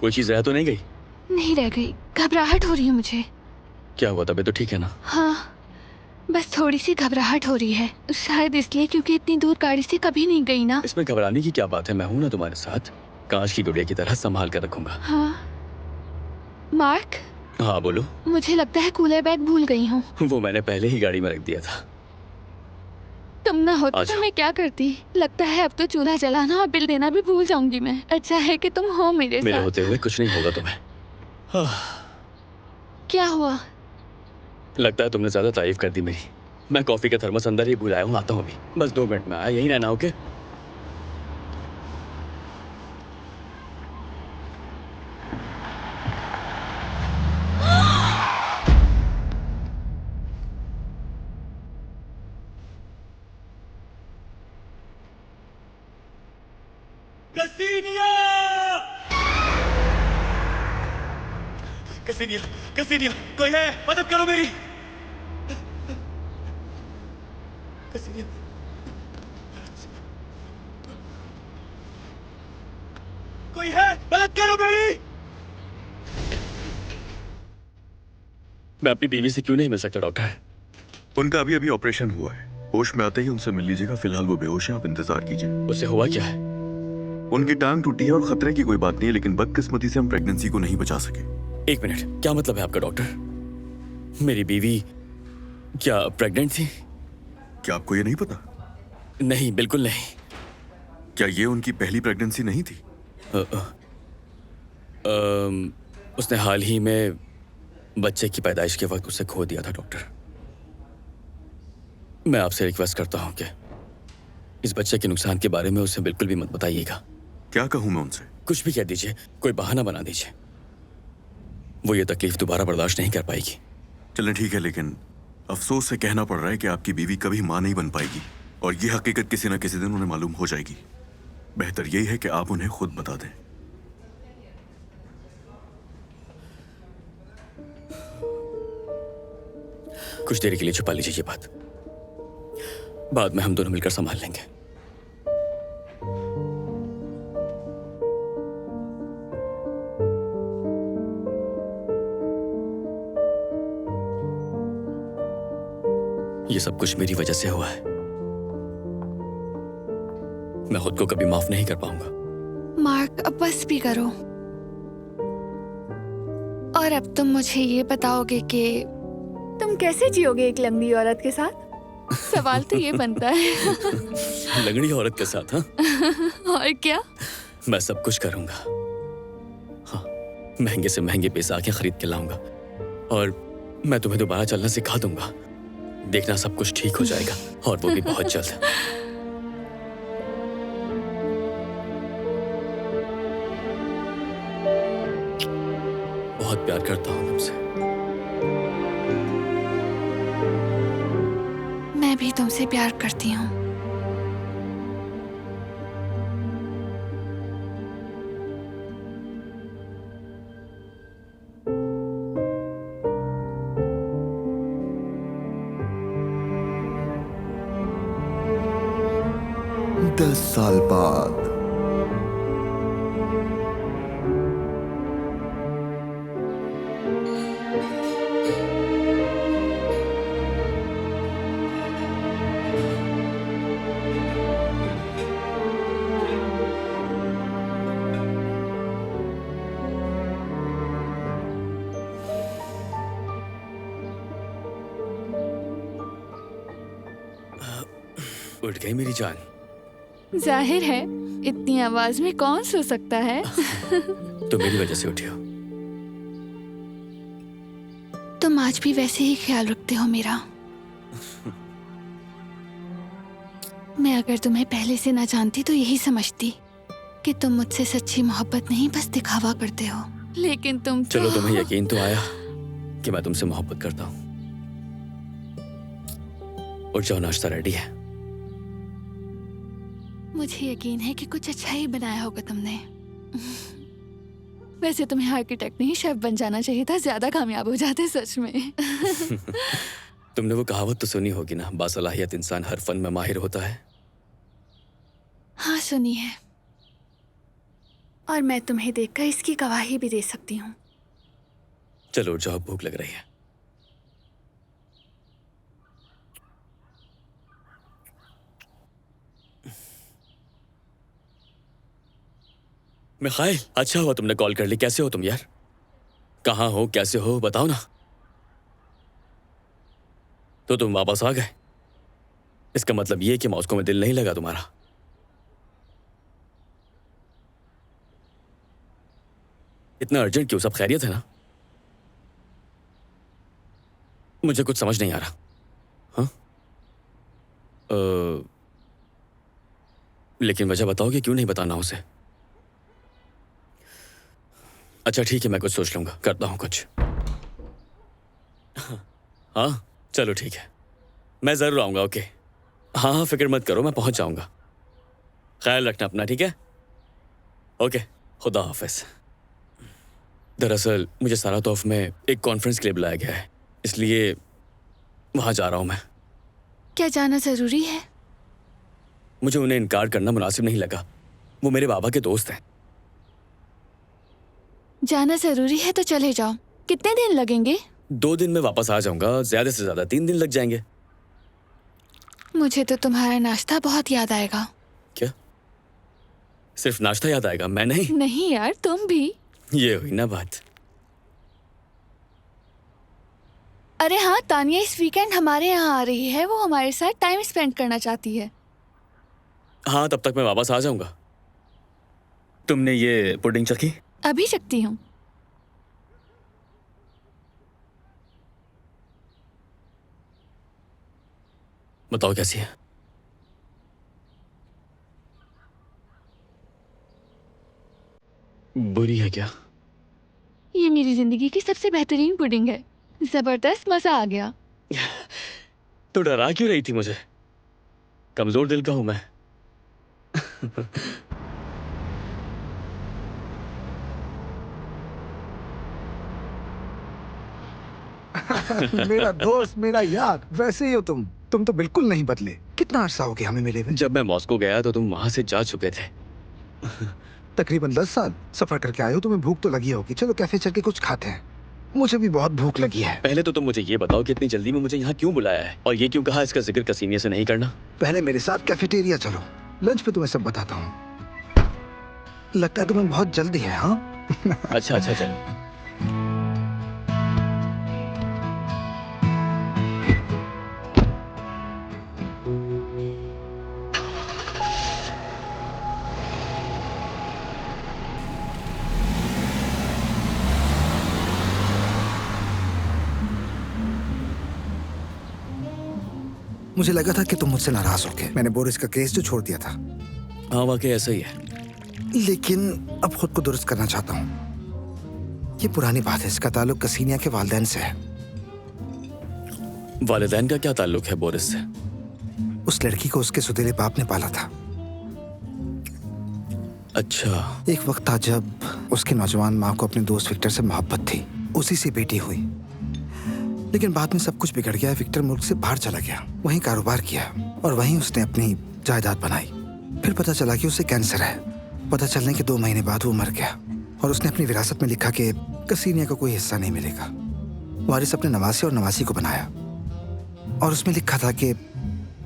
कोई चीज रह तो नहीं गई? नहीं रह गई, घबराहट हो रही है मुझे। क्या हुआ, तबीयत तो ठीक है ना? हाँ, बस थोड़ी सी घबराहट हो रही है, शायद इसलिए क्योंकि इतनी दूर गाड़ी से कभी नहीं गई ना। इसमें घबराने की क्या बात है, मैं हूं ना तुम्हारे साथ। कांच की गुड़िया की तरह संभाल कर रखूंगा। हाँ मार्क, हाँ बोलो। मुझे लगता है कूलर बैग भूल गई हूँ। वो मैंने पहले ही गाड़ी में रख दिया था। तुम ना होते आजा। तो मैं क्या करती। लगता है अब तो चूल्हा जलाना और बिल देना भी भूल जाऊंगी मैं। अच्छा है कि तुम हो मेरे मेरे साथ। होते हुए कुछ नहीं होगा तुम्हें। हाँ, क्या हुआ? लगता है तुमने ज्यादा तारीफ कर दी मेरी। मैं कॉफी का थर्मस अंदर ही भूल आया हूँ, आता हूँ अभी। बस 2 मिनट में आया, यहीं रहना। ओके। कसीनिया! कसीनिया! कसीनिया! कोई है? मदद करो मेरी! कसीनिया! कोई है? मदद करो मेरी! मैं अपनी बीवी से क्यों नहीं मिल सकता डॉक्टर? उनका अभी अभी ऑपरेशन हुआ है। होश में आते ही उनसे मिल लीजिएगा। फिलहाल वो बेहोश है, आप इंतजार कीजिए। उससे हुआ क्या है? उनकी टांग टूटी है और खतरे की कोई बात नहीं है, लेकिन बदकिस्मती से हम प्रेगनेंसी को नहीं बचा सके। 1 मिनट, क्या मतलब है आपका डॉक्टर? मेरी बीवी क्या प्रेग्नेंट थी? क्या आपको ये नहीं पता? नहीं, बिल्कुल नहीं। क्या ये उनकी पहली प्रेगनेंसी नहीं थी? उसने हाल ही में बच्चे की पैदाइश के वक्त उसे खो दिया था डॉक्टर। मैं आपसे रिक्वेस्ट करता हूं कि इस बच्चे के नुकसान के बारे में उसे बिल्कुल भी मत बताइएगा। क्या कहूं मैं उनसे? कुछ भी कह दीजिए, कोई बहाना बना दीजिए। वो ये तकलीफ दोबारा बर्दाश्त नहीं कर पाएगी। चलें ठीक है, लेकिन अफसोस से कहना पड़ रहा है कि आपकी बीवी कभी मां नहीं बन पाएगी, और ये हकीकत किसी न किसी दिन उन्हें मालूम हो जाएगी। बेहतर यही है कि आप उन्हें खुद बता दें। कुछ देर के लिए छुपा लीजिए ये बात, बाद में हम दोनों मिलकर संभाल लेंगे। ये सब कुछ मेरी वजह से हुआ है। मैं खुद को कभी माफ नहीं कर पाऊंगा। मार्क, अब बस भी करो। और अब तुम मुझे ये बताओगे कि तुम कैसे जियोगे एक लंगड़ी औरत के साथ? सवाल तो ये बनता है। लंगड़ी औरत के साथ? हाँ, और क्या? मैं सब कुछ करूंगा। हाँ, महंगे से महंगे पोशाकें खरीद के लाऊंगा और मैं तुम्हें दोबारा चलना सिखा दूंगा। देखना, सब कुछ ठीक हो जाएगा, और वो भी बहुत जल्द। बहुत प्यार करता हूं तुमसे। मैं भी तुमसे प्यार करती हूँ। दस साल बाद उठ गई मेरी जान। जाहिर है, इतनी आवाज में कौन सो सकता है? तो मेरी वजह से उठी हो। तुम आज भी वैसे ही ख्याल रखते हो मेरा। मैं अगर तुम्हें पहले से ना जानती तो यही समझती कि तुम मुझसे सच्ची मोहब्बत नहीं, बस दिखावा करते हो। लेकिन तुम चलो, तुम्हें यकीन तो आया कि मैं तुमसे मोहब्बत करता हूँ। उठ जाओ, नाश्ता रेडी है। मुझे यकीन है कि कुछ अच्छा ही बनाया होगा तुमने। वैसे तुम्हें आर्किटेक्ट नहीं, शेफ बन जाना चाहिए था, ज्यादा कामयाब हो जाते सच में। तुमने वो कहावत तो सुनी होगी ना, बासलाहियत इंसान हर फन में माहिर होता है। हाँ, सुनी है। और मैं तुम्हें देखकर इसकी गवाही भी दे सकती हूँ। चलो उठ जाओ, भूख लग रही है। मिखाइल, अच्छा हुआ तुमने कॉल कर ली। कैसे हो तुम यार? कहाँ हो, कैसे हो, बताओ ना। तो तुम वापस आ गए? इसका मतलब ये कि मॉस्को में दिल नहीं लगा तुम्हारा? इतना अर्जेंट क्यों? सब खैरियत है ना? मुझे कुछ समझ नहीं आ रहा। हाँ? लेकिन वजह बताओगे क्यों नहीं बताना उसे? अच्छा ठीक है, मैं कुछ सोच लूंगा, करता हूं कुछ। हाँ चलो ठीक है, मैं जरूर आऊंगा। ओके हाँ हाँ, फिक्र मत करो, मैं पहुंच जाऊंगा। ख्याल रखना अपना, ठीक है? ओके, खुदा हाफिज। दरअसल मुझे सारातोफ में एक कॉन्फ्रेंस के लिए बुलाया गया है, इसलिए वहां जा रहा हूं मैं। क्या जाना जरूरी है? मुझे उन्हें इनकार करना मुनासिब नहीं लगा। वो मेरे बाबा के दोस्त हैं। जाना जरूरी है तो चले जाओ। कितने दिन लगेंगे? 2 दिन में वापस आ जाऊंगा, ज्यादा से ज्यादा 3 दिन लग जाएंगे। मुझे तो तुम्हारा नाश्ता बहुत याद आएगा। क्या सिर्फ नाश्ता याद आएगा? मैं नहीं। नहीं यार, तुम भी। ये हुई ना बात। अरे हाँ, तानिया इस वीकेंड हमारे यहाँ आ रही है। वो हमारे साथ टाइम स्पेंड करना चाहती है। हाँ तब तक मैं वापस आ जाऊंगा। तुमने ये पुडिंग चखी? अभी सकती हूँ। बताओ कैसी है? बुरी है क्या? ये मेरी जिंदगी की सबसे बेहतरीन पुडिंग है। जबरदस्त, मजा आ गया। तो डरा क्यों रही थी मुझे? कमजोर दिल का हूं मैं। मेरा दोस्त, मेरा यार, वैसे ही हो तुम। तुम तो बिल्कुल नहीं बदले। कितना अरसा हो गया हमें मिले हुए? जब मैं मॉस्को गया तो तुम वहां से जा चुके थे। तकरीबन 10 साल सफर करके आए हो। तुम्हें भूख तो लगी होगी। चलो कैफे चल के कुछ खाते हैं। मुझे भी बहुत भूख लगी है। पहले तो तुम मुझे ये बताओ कि इतनी जल्दी में मुझे यहाँ क्यों बुलाया है, और ये क्यों कहा इसका जिक्र कसीनिया से नहीं करना? पहले मेरे साथ कैफेटेरिया चलो, लंच पे तुम्हें सब बताता हूँ। लगता है तुम्हें बहुत जल्दी है। हाँ अच्छा अच्छा चलो। मुझे लगा था कि तुम मुझसे नाराज हो गए। मैंने बोरिस का केस जो छोड़ दिया था। हाँ वाकई ऐसा ही है। लेकिन अब खुद को दुरुस्त करना चाहता हूँ। ये पुरानी बात है। इसका ताल्लुक कसीनिया के वालिदैन से है। वालिदैन का क्या ताल्लुक है बोरिस से? उस लड़की को उसके सुतीले बाप ने पाला था। अच्छा। एक वक्त था जब उसकी नौजवान माँ को अपने दोस्त विक्टर से मोहब्बत थी। उसी से बेटी हुई। लेकिन बाद में सब कुछ बिगड़ गया। विक्टर मुल्क से बाहर चला गया, वहीं कारोबार किया और वहीं उसने अपनी जायदाद बनाई। फिर पता चला कि उसे कैंसर है। पता चलने के 2 महीने बाद वो मर गया और उसने अपनी विरासत में लिखा कि कसीनिया को कोई हिस्सा नहीं मिलेगा। वारिस अपने नवासी और नवासी को बनाया और उसमें लिखा था कि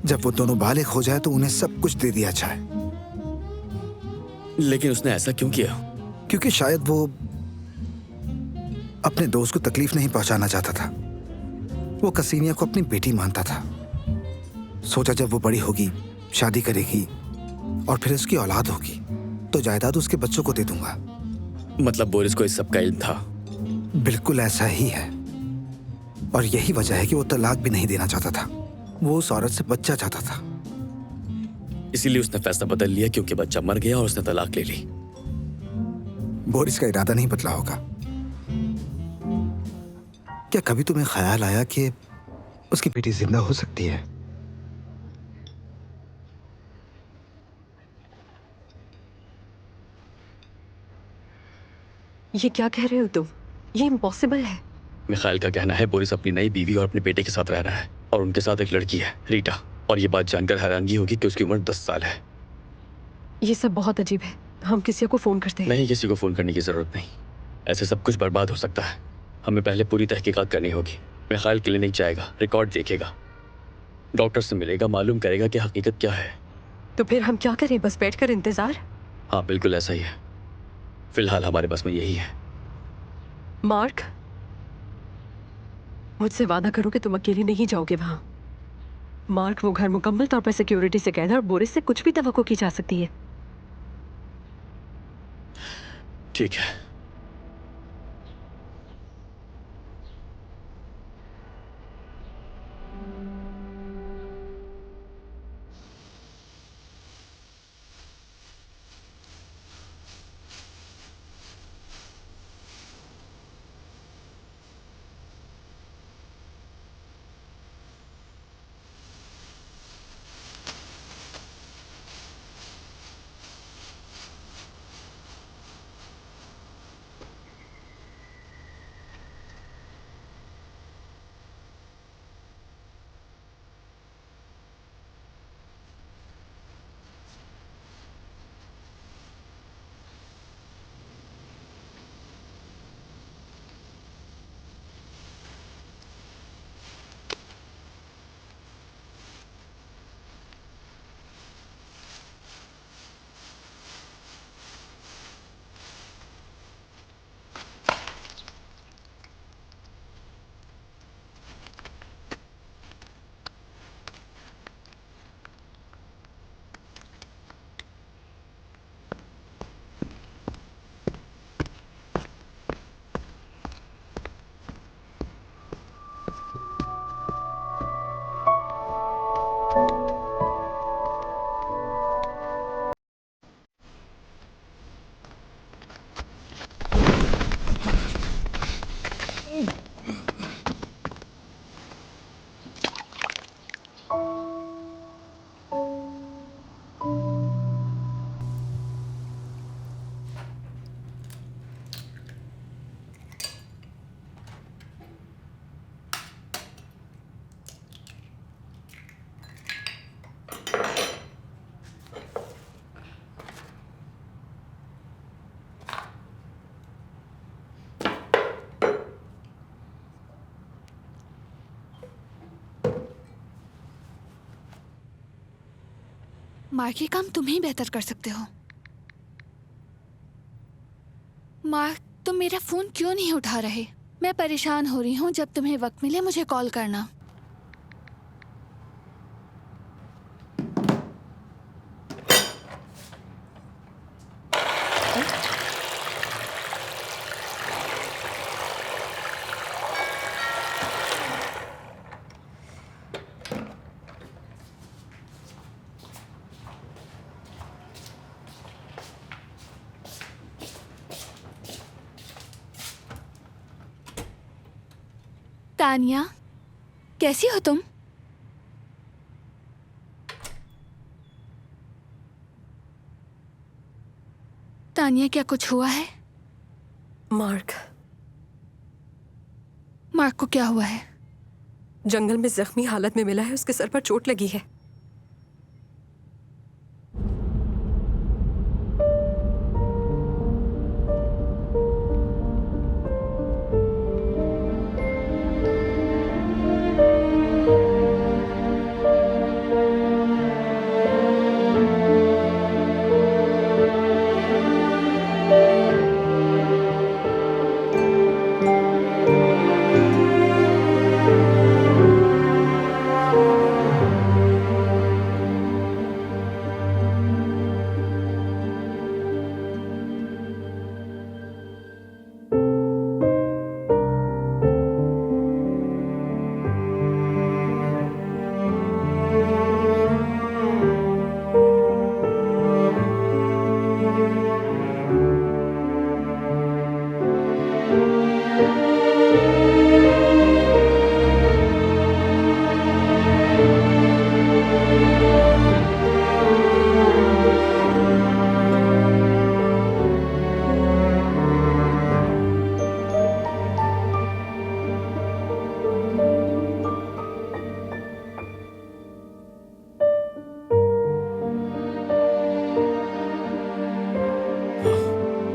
जब वो दोनों बालिग हो जाए तो उन्हें सब कुछ दे दिया जाए। लेकिन उसने ऐसा क्यों किया? क्योंकि शायद वो अपने दोस्त को तकलीफ नहीं पहुंचाना चाहता था। वो कसीनिया को अपनी बेटी मानता था। सोचा जब वो बड़ी होगी, शादी करेगी और फिर उसकी औलाद होगी तो जायदाद उसके बच्चों को दे दूंगा। मतलब बोरिस को इस सब का इल्म था? बिल्कुल ऐसा ही है। और यही वजह है कि वो तलाक भी नहीं देना चाहता था। वो उस औरत से बच्चा चाहता था। इसीलिए उसने फैसला बदल लिया क्योंकि बच्चा मर गया और उसने तलाक ले ली। बोरिस का इरादा नहीं बदला होगा। क्या कभी तुम्हें ख्याल आया कि उसकी बेटी जिंदा हो सकती है? ये क्या कह रहे हो तुम? ये इम्पॉसिबल है। मिखाइल का कहना है बोरिस अपनी नई बीवी और अपने बेटे के साथ रह रहा है और उनके साथ एक लड़की है, रीटा। और ये बात जानकर हैरानगी होगी कि उसकी उम्र 10 साल है। ये सब बहुत अजीब है। हम किसी को फोन करते हैं। नहीं, किसी को फोन करने की जरूरत नहीं। ऐसे सब कुछ बर्बाद हो सकता है। हमें पहले पूरी तहकीकात करनी होगी। मिखाइल क्लिनिक जाएगा, रिकॉर्ड देखेगा, डॉक्टर से मिलेगा, मालूम करेगा कि हकीकत क्या है। तो फिर हम क्या करें? बस बैठकर इंतजार? हाँ, बिल्कुल ऐसा ही है। फिलहाल हमारे पास में यही है। मार्क, मुझसे वादा करो कि तुम अकेले नहीं जाओगे वहां। मार्क, वो घर मुकम्मल तौर पर सिक्योरिटी से कैद है और बोरिस से कुछ भी तवक्को की जा सकती है। ठीक है। मार्क, ये काम तुम ही बेहतर कर सकते हो। मार्क, तुम मेरा फोन क्यों नहीं उठा रहे? मैं परेशान हो रही हूँ। जब तुम्हें वक्त मिले मुझे कॉल करना। तानिया, कैसी हो तुम? तानिया, क्या कुछ हुआ है? मार्क, मार्क को क्या हुआ है? जंगल में जख्मी हालत में मिला है। उसके सर पर चोट लगी है।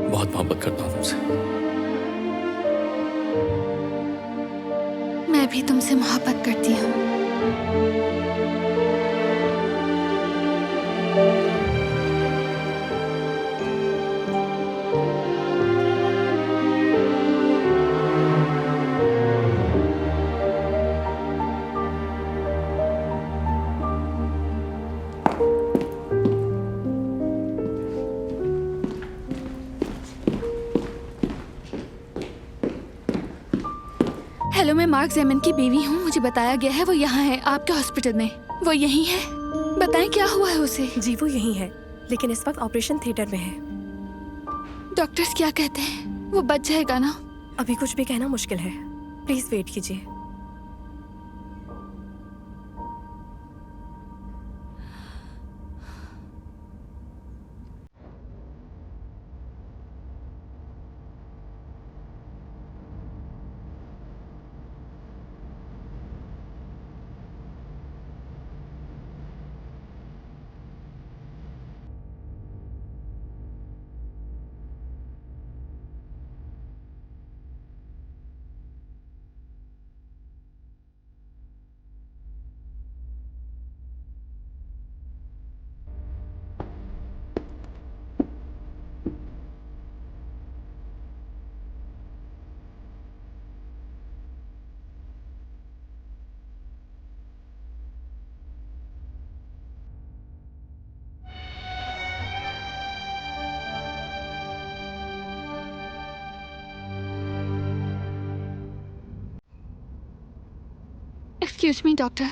बहुत मोहब्बत करता हूँ तुमसे। मैं भी तुमसे मोहब्बत करती हूँ। हेलो, मैं मार्क जेमन की बीवी हूँ। मुझे बताया गया है वो यहाँ है, आपके हॉस्पिटल में। वो यहीं है? बताएं क्या हुआ है उसे? जी वो यहीं है, लेकिन इस वक्त ऑपरेशन थिएटर में है। डॉक्टर्स क्या कहते हैं? वो बच जाएगा ना? अभी कुछ भी कहना मुश्किल है, प्लीज वेट कीजिए। एक्सक्यूज मी डॉक्टर,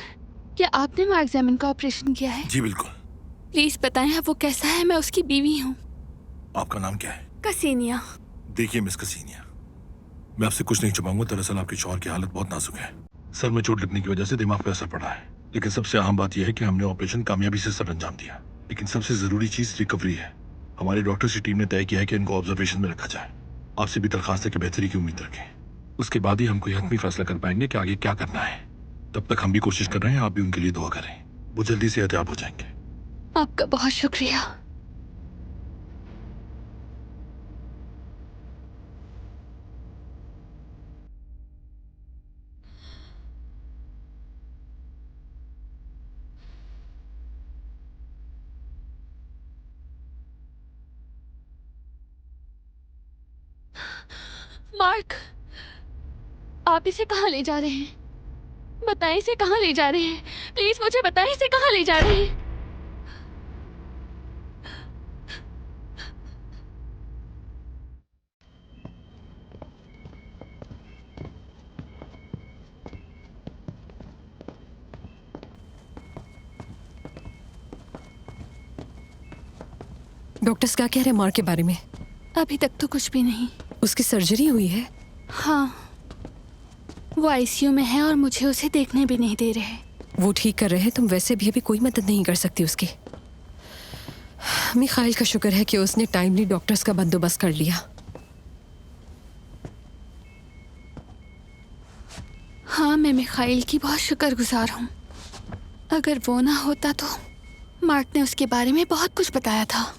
क्या आपने मार्क जेमन का ऑपरेशन किया है? जी बिल्कुल। प्लीज बताएं अब वो कैसा है? मैं उसकी बीवी हूँ। आपका नाम क्या है? कसीनिया। देखिए मिस कसीनिया, मैं आपसे कुछ नहीं छुपाऊंगा। दरअसल आपके शौहर की हालत बहुत नाजुक है। सर में चोट लगने की वजह से दिमाग पर असर पड़ा है, लेकिन सबसे अहम बात यह है कि हमने ऑपरेशन कामयाबी से सर अंजाम दिया। लेकिन सबसे जरूरी चीज रिकवरी है। हमारी डॉक्टर्स की टीम ने तय किया है कि इनको ऑब्जर्वेशन में रखा जाए। आपसे भी दरखास्त है कि बेहतरी की उम्मीद रखें। उसके बाद ही हम कोई हतमी फैसला कर पाएंगे कि आगे क्या करना है। तब तक हम भी कोशिश कर रहे हैं, आप भी उनके लिए दुआ करें। वो जल्दी से एहतियात हो जाएंगे। आपका बहुत शुक्रिया। मार्क, आप इसे कहाँ ले जा रहे हैं? बताएं इसे कहाँ ले जा रहे हैं? प्लीज मुझे बताएं इसे कहाँ ले जा रहे हैं? डॉक्टर्स क्या कह रहे हैं मार्क के बारे में? अभी तक तो कुछ भी नहीं। उसकी सर्जरी हुई है? हाँ, वो आईसीयू में है और मुझे उसे देखने भी नहीं दे रहे। वो ठीक कर रहे हैं, तुम वैसे भी अभी कोई मदद नहीं कर सकती उसकी। मिखाइल का शुक्र है कि उसने टाइमली डॉक्टर्स का बंदोबस्त कर लिया। हाँ, मैं मिखाइल की बहुत शुक्रगुजार हूँ। अगर वो ना होता तो मार्क ने उसके बारे में बहुत कुछ बताया था।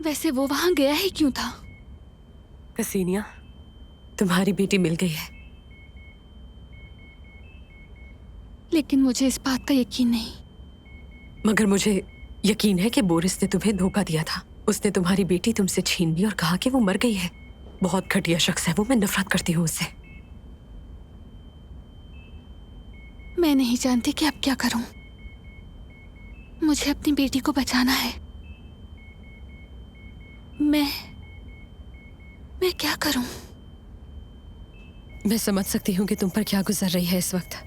वैसे वो वहां गया ही क्यों था? कसीनिया, तुम्हारी बेटी मिल गई है। लेकिन मुझे इस बात का यकीन नहीं। मगर मुझे यकीन है कि बोरिस ने तुम्हें धोखा दिया था। उसने तुम्हारी बेटी तुमसे छीन ली और कहा कि वो मर गई है। बहुत घटिया शख्स है वो, मैं नफरत करती हूँ उससे। मैं नहीं जानती कि अब क्या करूं। मुझे अपनी बेटी को बचाना है। मैं क्या करूं? मैं समझ सकती हूँ कि तुम पर क्या गुजर रही है इस वक्त।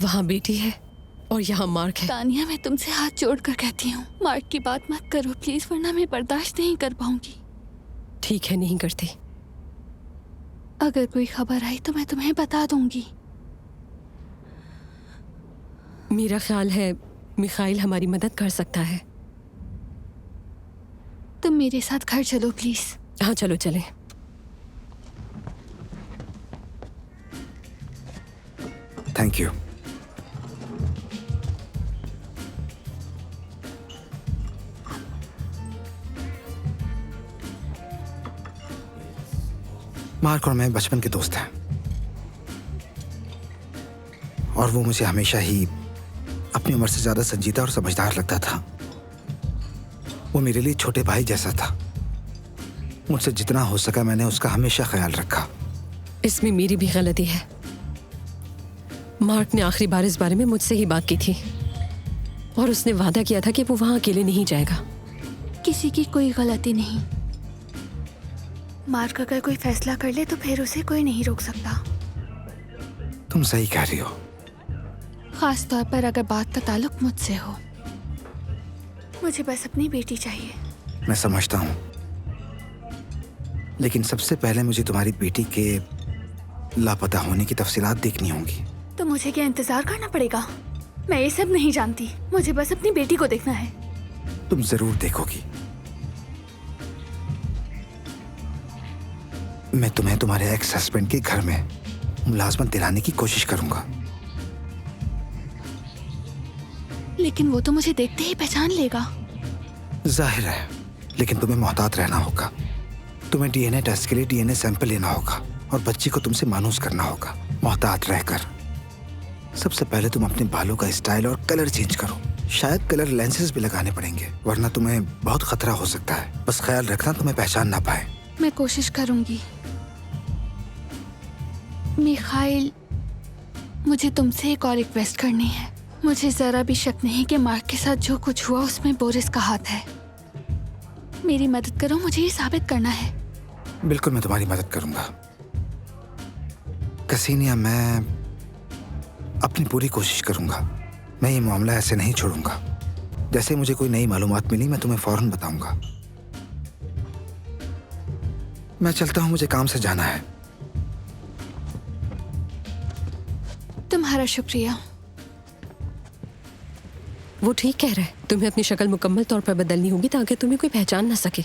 वहाँ बेटी है और यहाँ मार्क है। तानिया, मैं तुमसे हाथ जोड़कर कहती हूँ, मार्क की बात मत करो प्लीज, वरना मैं बर्दाश्त नहीं कर पाऊंगी। ठीक है, नहीं करती। अगर कोई खबर आई तो मैं तुम्हें बता दूंगी। मेरा ख्याल है मिखाइल हमारी मदद कर सकता है। तुम मेरे साथ घर चलो प्लीज। हाँ चलो चलें। Thank you. मार्क और मैं बचपन के दोस्त हैं और वो मुझे हमेशा ही अपनी उम्र से ज्यादा संजीदा और समझदार लगता था। वो मेरे लिए छोटे भाई जैसा था। मुझसे जितना हो सका मैंने उसका हमेशा ख्याल रखा। इसमें मेरी भी गलती है। मार्क ने आखिरी बार इस बारे में मुझसे ही बात की थी और उसने वादा किया था कि वो वहां अकेले नहीं जाएगा। किसी की कोई गलती नहीं। मार्क अगर कोई फैसला कर ले तो फिर उसे कोई नहीं रोक सकता। तुम सही कह रही हो। खास तौर पर अगर बात का ताल्लुक मुझसे हो। मुझे बस अपनी बेटी चाहिए। मैं समझता हूँ, लेकिन सबसे पहले मुझे तुम्हारी बेटी के लापता होने की तफसीलात देखनी होंगी। तो मुझे क्या इंतजार करना पड़ेगा? मैं ये सब नहीं जानती। मुझे बस अपनी बेटी को देखना है। तुम जरूर देखोगी। मैं तुम्हें तुम्हारे एक्स हस्बैंड के घर में मुलाजमत दिलाने की कोशिश करूंगा। लेकिन वो तो मुझे देखते ही पहचान लेगा। जाहिर है, लेकिन तुम्हें मोहतात रहना होगा। तुम्हें डीएनए टेस्ट के लिए डीएनए सैंपल लेना होगा और बच्ची को तुमसे मानूस करना होगा, मोहतात रहकर। सबसे पहले तुम अपने बालों का स्टाइल और कलर चेंज करो। शायद कलर लेंसेज भी लगाने पड़ेंगे, वरना तुम्हें बहुत खतरा हो सकता है। बस ख्याल रखना तुम्हें पहचान ना पाए। मैं कोशिश करूंगी। मिखाइल, मुझे तुमसे एक और रिक्वेस्ट करनी है। मुझे जरा भी शक नहीं कि मार्क के साथ जो कुछ हुआ उसमें बोरिस का हाथ है। मेरी मदद करो, मुझे ये साबित करना है। बिल्कुल, मैं तुम्हारी मदद करूंगा कसीनिया। मैं अपनी पूरी कोशिश करूंगा। मैं ये मामला ऐसे नहीं छोड़ूंगा। जैसे मुझे कोई नई मालूमात मिली मैं तुम्हें फौरन बताऊंगा। मैं चलता हूं, मुझे काम से जाना है। तुम्हारा शुक्रिया। वो ठीक कह रहा है। तुम्हें अपनी शक्ल मुकम्मल तौर पर बदलनी होगी ताकि तुम्हें कोई पहचान ना सके।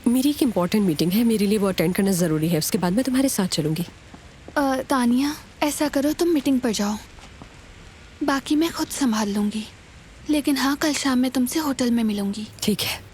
मेरी एक इम्पॉर्टेंट मीटिंग है, मेरे लिए वो अटेंड करना ज़रूरी है। उसके बाद मैं तुम्हारे साथ चलूंगी। तानिया, ऐसा करो तुम मीटिंग पर जाओ, बाकी मैं खुद संभाल लूंगी। लेकिन हाँ, कल शाम में तुमसे होटल में मिलूंगी। ठीक है।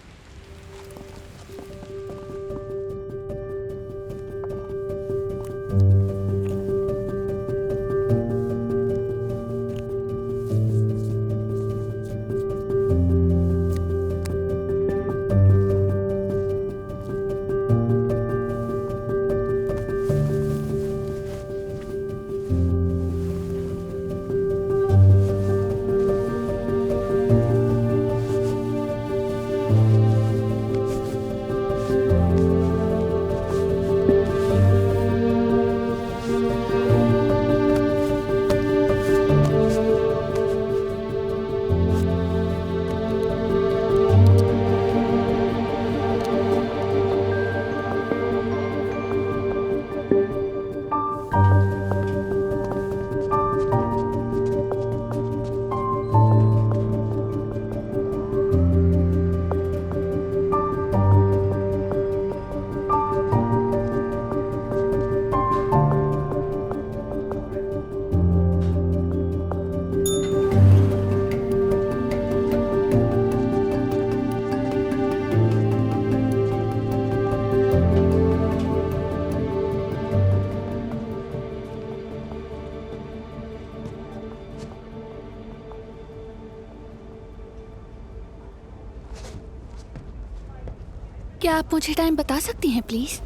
क्या आप मुझे टाइम बता सकती हैं प्लीज?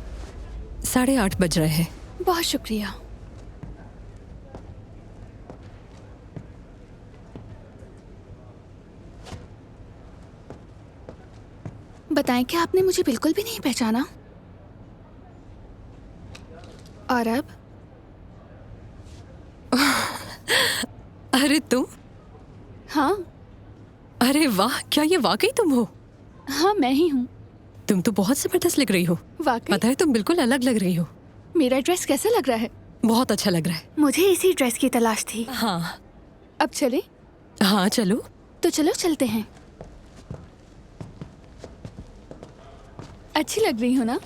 8:30 बज रहे हैं। बहुत शुक्रिया। बताएं, क्या आपने मुझे बिल्कुल भी नहीं पहचाना? और अब? अरे तुम? हाँ। अरे वाह, क्या ये वाकई तुम हो? हाँ, मैं ही हूँ। तुम तो बहुत जबरदस्त लग रही हो। वाकई? पता है, तुम बिल्कुल अलग लग रही हो। मेरा ड्रेस कैसा लग रहा है? बहुत अच्छा लग रहा है। मुझे इसी ड्रेस की तलाश थी। हाँ। अब चले? हाँ चलो। तो चलो चलते हैं। अच्छी लग रही हो ना?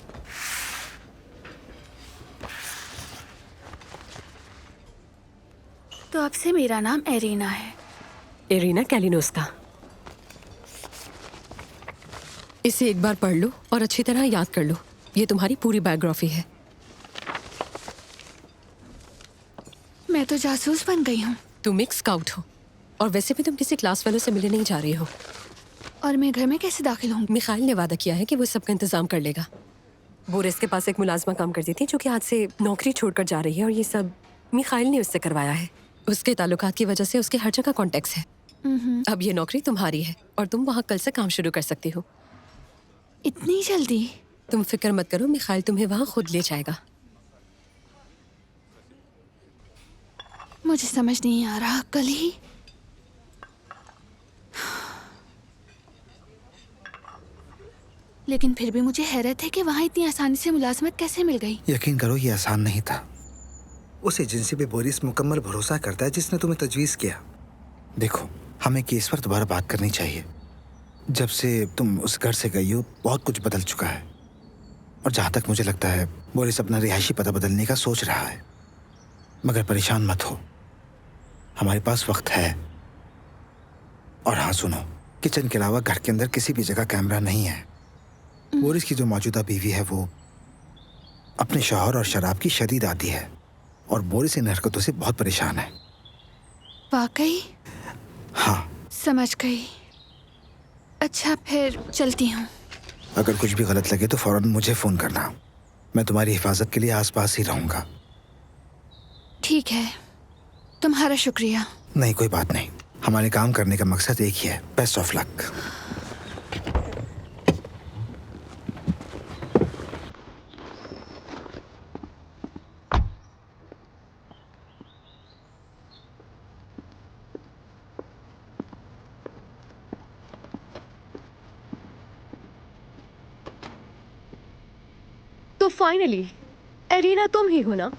तो अब से मेरा नाम एरिना है। एरिना कैलिनोस्का। इसे एक बार पढ़ लो और अच्छी तरह याद कर लो। ये तुम्हारी पूरी बायोग्राफी है। मैं तो जासूस बन गई हूँ तुम एक स्काउट हो और वैसे भी तुम किसी क्लास फेलो से मिलने नहीं जा रही हो। और मैं घर में कैसे दाखिल हूँ? मिखाइल ने वादा किया है कि वो सबका इंतजाम कर लेगा। बोरिस के पास एक मुलाजमा काम करती थी जो कि आज से नौकरी छोड़कर जा रही है और ये सब मिखाइल ने उससे करवाया है। उसके ताल्लुकात की वजह से उसके हर जगह कॉन्टेक्ट्स है। अब ये नौकरी तुम्हारी है और तुम वहाँ कल से काम शुरू कर सकती हो। इतनी जल्दी? तुम फिक्र मत करो, मिखाइल तुम्हें वहाँ खुद ले जाएगा। मुझे समझ नहीं आ रहा, कल ही लेकिन फिर भी मुझे हैरत है कि वहाँ इतनी आसानी से मुलाजमत कैसे मिल गई। यकीन करो ये आसान नहीं था। उस एजेंसी पे बोरिस मुकम्मल भरोसा करता है जिसने तुम्हें तजवीज़ किया। देखो, हमें केस पर दोबारा बात करनी चाहिए। जब से तुम उस घर से गई हो बहुत कुछ बदल चुका है और जहाँ तक मुझे लगता है बोरिस अपना रिहायशी पता बदलने का सोच रहा है। मगर परेशान मत हो, हमारे पास वक्त है। और हाँ सुनो, किचन के अलावा घर के अंदर किसी भी जगह कैमरा नहीं है। बोरिस की जो मौजूदा बीवी है वो अपने शौहर और शराब की शदीद आदी है और बोरिस इन हरकतों से बहुत परेशान है। वाकई? हाँ। समझ गई। अच्छा फिर चलती हूँ। अगर कुछ भी गलत लगे तो फौरन मुझे फोन करना। मैं तुम्हारी हिफाजत के लिए आसपास ही रहूंगा। ठीक है, तुम्हारा शुक्रिया। नहीं, कोई बात नहीं। हमारे काम करने का मकसद एक ही है। Best of luck. तो फाइनली एरिना तुम ही हो ना?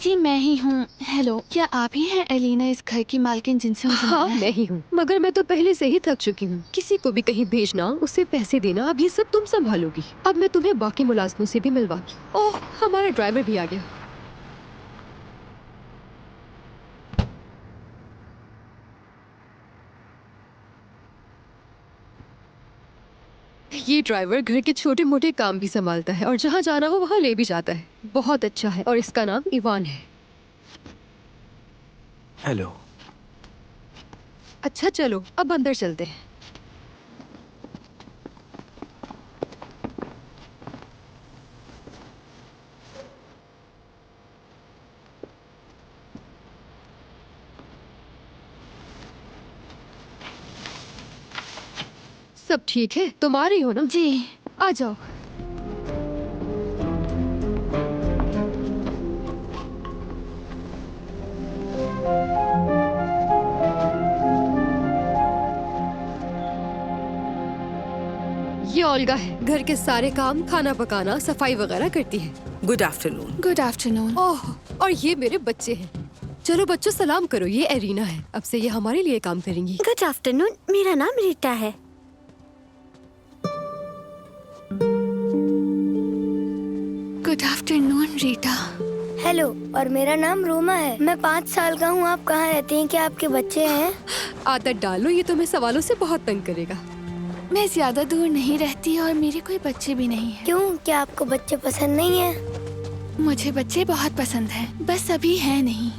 जी मैं ही हूँ। हेलो, क्या आप ही हैं एलिना, इस घर की मालकिन जिनसे मुझे हाँ मिलना है? मैं ही हूँ, मगर मैं तो पहले से ही थक चुकी हूँ। किसी को भी कहीं भेजना, उसे पैसे देना, अब ये सब तुम संभालोगी। अब मैं तुम्हें बाकी मुलाजमों से भी मिलवाऊंगी। ओह, हमारा ड्राइवर भी आ गया। ये ड्राइवर घर के छोटे मोटे काम भी संभालता है और जहाँ जाना हो वहाँ ले भी जाता है। बहुत अच्छा है और इसका नाम इवान है। हेलो। अच्छा चलो अब अंदर चलते हैं। सब ठीक है? तुम आ रही हो ना? जी। आ जाओ। ये ओल्गा है, घर के सारे काम, खाना पकाना, सफाई वगैरह करती है। Good afternoon. Good afternoon. Oh, और ये मेरे बच्चे हैं। चलो बच्चों सलाम करो, ये एरिना है। अब से ये हमारे लिए काम करेंगी। गुड आफ्टरनून, मेरा नाम रीटा है। Good afternoon Rita. हेलो, और मेरा नाम रोमा है। मैं 5 साल का हूँ। आप कहाँ रहते हैं? क्या आपके बच्चे हैं? आदत डालो, ये तुम्हें सवालों से बहुत तंग करेगा। मैं ज्यादा दूर नहीं रहती और मेरे कोई बच्चे भी नहीं हैं। क्यों, क्या आपको बच्चे पसंद नहीं है? मुझे बच्चे बहुत पसंद हैं, बस अभी है नहीं।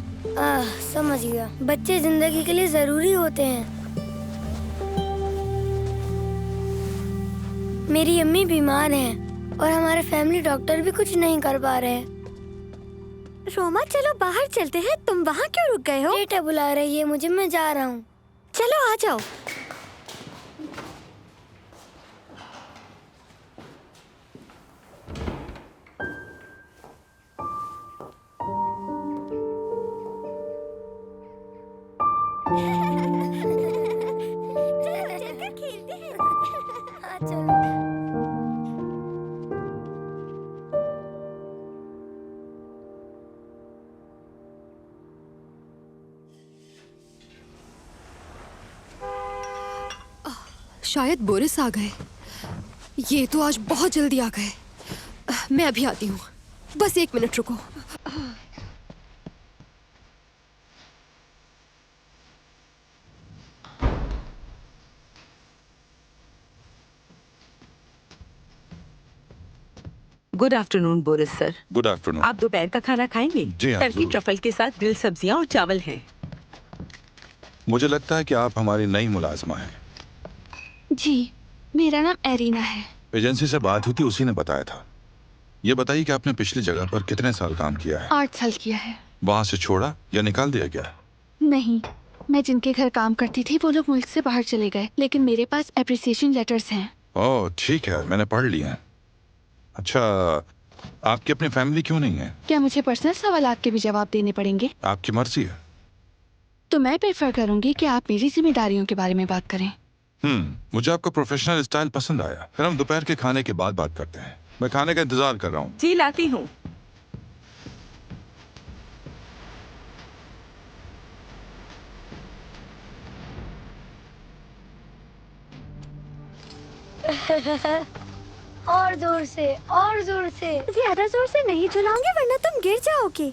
समझ गया। बच्चे जिंदगी के लिए जरूरी होते हैं। मेरी अम्मी बीमार हैं और हमारे फैमिली डॉक्टर भी कुछ नहीं कर पा रहे हैं। रोमा चलो बाहर चलते हैं। तुम वहाँ क्यों रुक गए हो? बेटा बुला रही है मुझे, मैं जा रहा हूँ। चलो आ जाओ। शायद बोरिस आ गए। ये तो आज बहुत जल्दी आ गए। मैं अभी आती हूँ, बस 1 मिनट रुको। Good afternoon Boris sir. Good afternoon. आप दोपहर का खाना खाएंगे? जी हाँ, टर्की जरूर। ट्रफल के साथ ग्रिल सब्जियां और चावल हैं। मुझे लगता है कि आप हमारी नई मुलाजमा हैं। जी, मेरा नाम एरिना है। एजेंसी से बात हुई थी, उसी ने बताया था। ये बताइए कि आपने पिछली जगह पर कितने साल काम किया है? 8 साल किया है। वहाँ से छोड़ा या निकाल दिया गया? नहीं, मैं जिनके घर काम करती थी वो लोग मुल्क से बाहर चले गए, लेकिन मेरे पास एप्रिसिएशन लेटर्स हैं। ओह ठीक है, मैंने पढ़ लिया है। अच्छा, आपकी अपनी फैमिली क्यों नहीं है? क्या मुझे पर्सनल सवालात के भी जवाब देने पड़ेंगे? आपकी मर्जी है। तो मैं प्रेफर करूंगी कि आप मेरी जिम्मेदारियों के बारे में बात करें। मुझे आपका प्रोफेशनल स्टाइल पसंद आया। फिर हम दोपहर के खाने के बाद बात करते हैं। मैं खाने का इंतजार कर रहा हूँ। जी लाती हूँ। और जोर से, और जोर से। ज्यादा जोर से नहीं झुलाओगे वरना तुम गिर जाओगे।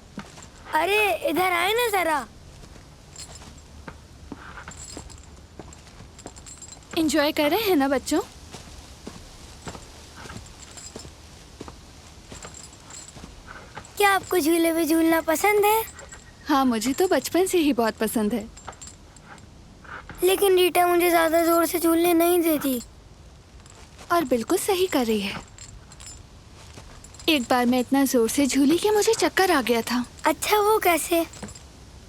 अरे इधर आए ना जरा। एंजॉय कर रहे हैं ना बच्चों? क्या आपको झूले में झूलना पसंद है? हाँ, मुझे तो बचपन से ही बहुत पसंद है। लेकिन रीटा मुझे ज्यादा जोर से झूलने नहीं देती। और बिल्कुल सही कर रही है। एक बार मैं इतना जोर से झूली कि मुझे चक्कर आ गया था। अच्छा, वो कैसे?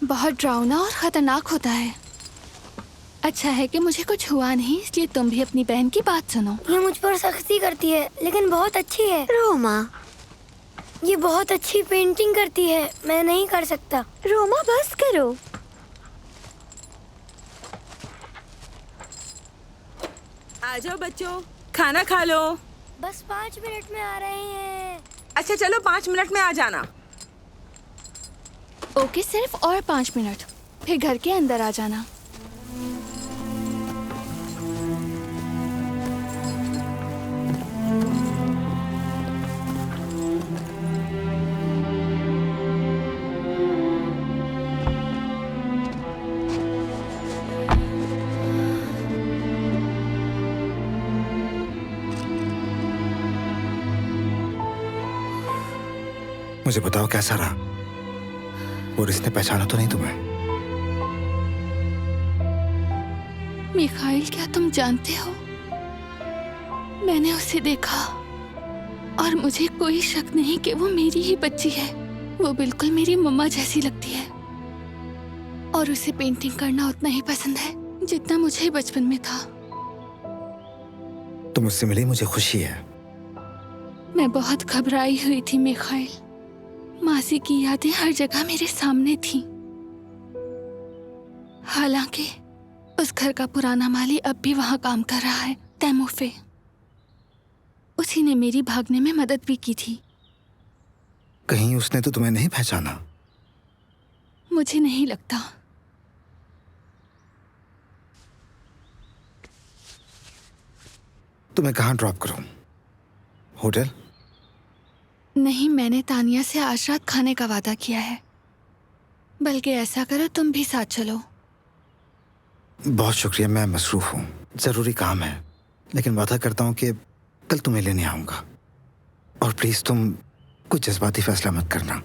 बहुत डरावना और खतरनाक होता है। अच्छा है कि मुझे कुछ हुआ नहीं, इसलिए तुम भी अपनी बहन की बात सुनो। ये मुझ पर सख्ती करती है, लेकिन बहुत अच्छी है। रोमा, ये बहुत अच्छी पेंटिंग करती है, मैं नहीं कर सकता। रोमा बस करो। आ जाओ बच्चों, खाना खा लो। बस 5 मिनट में आ रहे हैं। अच्छा चलो 5 मिनट में आ जाना। ओके, सिर्फ और 5 मिनट, फिर घर के अंदर आ जाना। मुझे बताओ कैसा रहा? बोरिस ने पहचाना तो नहीं तुम्हें? मिखाइल, क्या तुम जानते हो, मैंने उसे देखा और मुझे कोई शक नहीं कि वो मेरी ही बच्ची है। वो बिल्कुल मेरी मम्मा जैसी लगती है और उसे पेंटिंग करना उतना ही पसंद है जितना मुझे बचपन में था। तुम मुझसे मिली, मुझे खुशी है। मैं बहुत घबराई हुई थी मिखाइल। मासी की यादें हर जगह मेरे सामने थीं। हालांकि उस घर का पुराना माली अब भी वहां काम कर रहा है, तैमूफे। उसी ने मेरी भागने में मदद भी की थी। कहीं उसने तो तुम्हें नहीं पहचाना? मुझे नहीं लगता। तुम्हें कहाँ ड्रॉप करूं? होटल? नहीं, मैंने तानिया से आज रात खाने का वादा किया है। बल्कि ऐसा करो, तुम भी साथ चलो। बहुत शुक्रिया, मैं मसरूफ हूँ, जरूरी काम है। लेकिन वादा करता हूँ कि कल तुम्हें लेने आऊंगा। और प्लीज तुम कुछ जज्बाती फैसला मत करना।